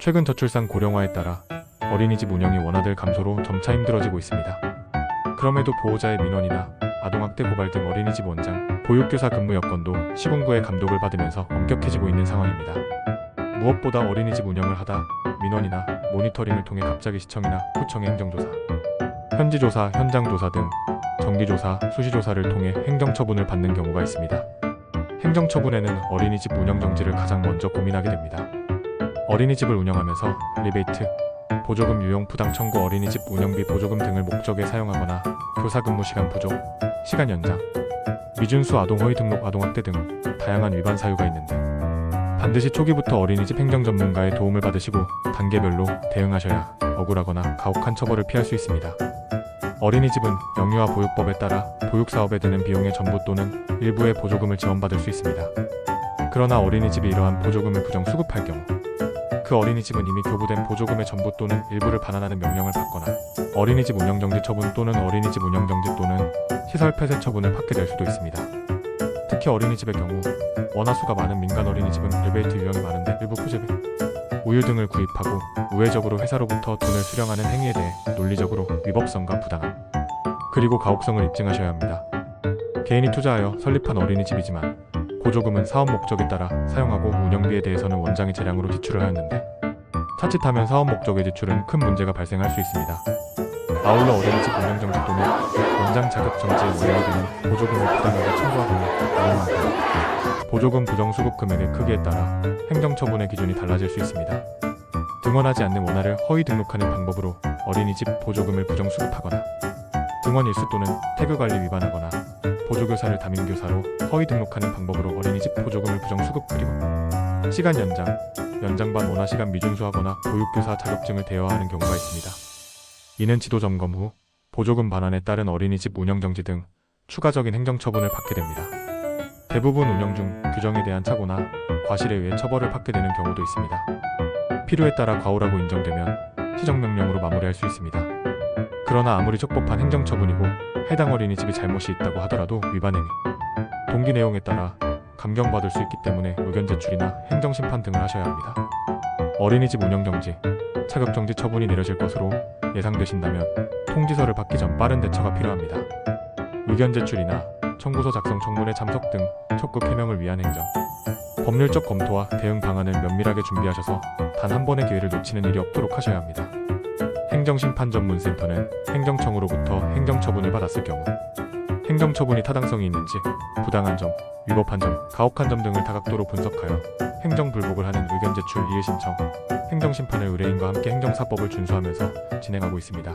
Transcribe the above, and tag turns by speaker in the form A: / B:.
A: 최근 저출산 고령화에 따라 어린이집 운영이 원화될 감소로 점차 힘들어지고 있습니다. 그럼에도 보호자의 민원이나 아동학대 고발 등 어린이집 원장, 보육교사 근무 여건도 시군구의 감독을 받으면서 엄격해지고 있는 상황입니다. 무엇보다 어린이집 운영을 하다 민원이나 모니터링을 통해 갑자기 시청이나 구청의 행정조사, 현지조사, 현장조사 등 정기조사, 수시조사를 통해 행정처분을 받는 경우가 있습니다. 행정처분에는 어린이집 운영정지를 가장 먼저 고민하게 됩니다. 어린이집을 운영하면서 리베이트, 보조금 유용 부당 청구, 어린이집 운영비 보조금 등을 목적에 사용하거나 교사 근무 시간 부족, 시간 연장, 미준수 아동 허위 등록, 아동학대 등 다양한 위반 사유가 있는데 반드시 초기부터 어린이집 행정 전문가의 도움을 받으시고 단계별로 대응하셔야 억울하거나 가혹한 처벌을 피할 수 있습니다. 어린이집은 영유아 보육법에 따라 보육사업에 드는 비용의 전부 또는 일부의 보조금을 지원받을 수 있습니다. 그러나 어린이집이 이러한 보조금을 부정 수급할 경우 그 어린이집은 이미 교부된 보조금의 전부 또는 일부를 반환하는 명령을 받거나 어린이집 운영정지 처분 또는 어린이집 운영정지 또는 시설 폐쇄 처분을 받게 될 수도 있습니다. 특히 어린이집의 경우 원화수가 많은 민간 어린이집은 리베이트 유형이 많은데 일부 푸제비, 우유 등을 구입하고 우회적으로 회사로부터 돈을 수령하는 행위에 대해 논리적으로 위법성과 부당함, 그리고 가혹성을 입증하셔야 합니다. 개인이 투자하여 설립한 어린이집이지만 보조금은 사업 목적에 따라 사용하고 운영비에 대해서는 원장이 재량으로 지출을 하였는데 자칫하면 사업 목적의 지출은 큰 문제가 발생할 수 있습니다. 아울러 어린이집 운영정지 또는 원장 자격 정지의 원인이 되는 보조금을 부당하게 청구하거나 운영하거나 보조금 부정수급 금액의 크기에 따라 행정처분의 기준이 달라질 수 있습니다. 등원하지 않는 원화를 허위 등록하는 방법으로 어린이집 보조금을 부정수급하거나 등원 일수 또는 태교관리 위반하거나 보조교사를 담임교사로 허위 등록하는 방법으로 어린이집 보조금을 부정수급, 그리고 시간 연장, 연장반 원화시간 미준수하거나 보육교사 자격증을 대여하는 경우가 있습니다. 이는 지도점검 후 보조금 반환에 따른 어린이집 운영정지 등 추가적인 행정처분을 받게 됩니다. 대부분 운영 중 규정에 대한 착오나 과실에 의해 처벌을 받게 되는 경우도 있습니다. 필요에 따라 과오라고 인정되면 시정명령으로 마무리할 수 있습니다. 그러나 아무리 적법한 행정처분이고 해당 어린이집이 잘못이 있다고 하더라도 위반 행위, 동기 내용에 따라 감경받을 수 있기 때문에 의견 제출이나 행정심판 등을 하셔야 합니다. 어린이집 운영정지, 자격정지 처분이 내려질 것으로 예상되신다면 통지서를 받기 전 빠른 대처가 필요합니다. 의견 제출이나 청구서 작성, 청문회 참석 등 적극 해명을 위한 행정, 법률적 검토와 대응 방안을 면밀하게 준비하셔서 단 한 번의 기회를 놓치는 일이 없도록 하셔야 합니다. 행정심판전문센터는 행정청으로부터 행정처분을 받았을 경우 행정처분이 타당성이 있는지, 부당한 점, 위법한 점, 가혹한 점 등을 다각도로 분석하여 행정불복을 하는 의견 제출, 이의신청, 행정심판을 의뢰인과 함께 행정사법을 준수하면서 진행하고 있습니다.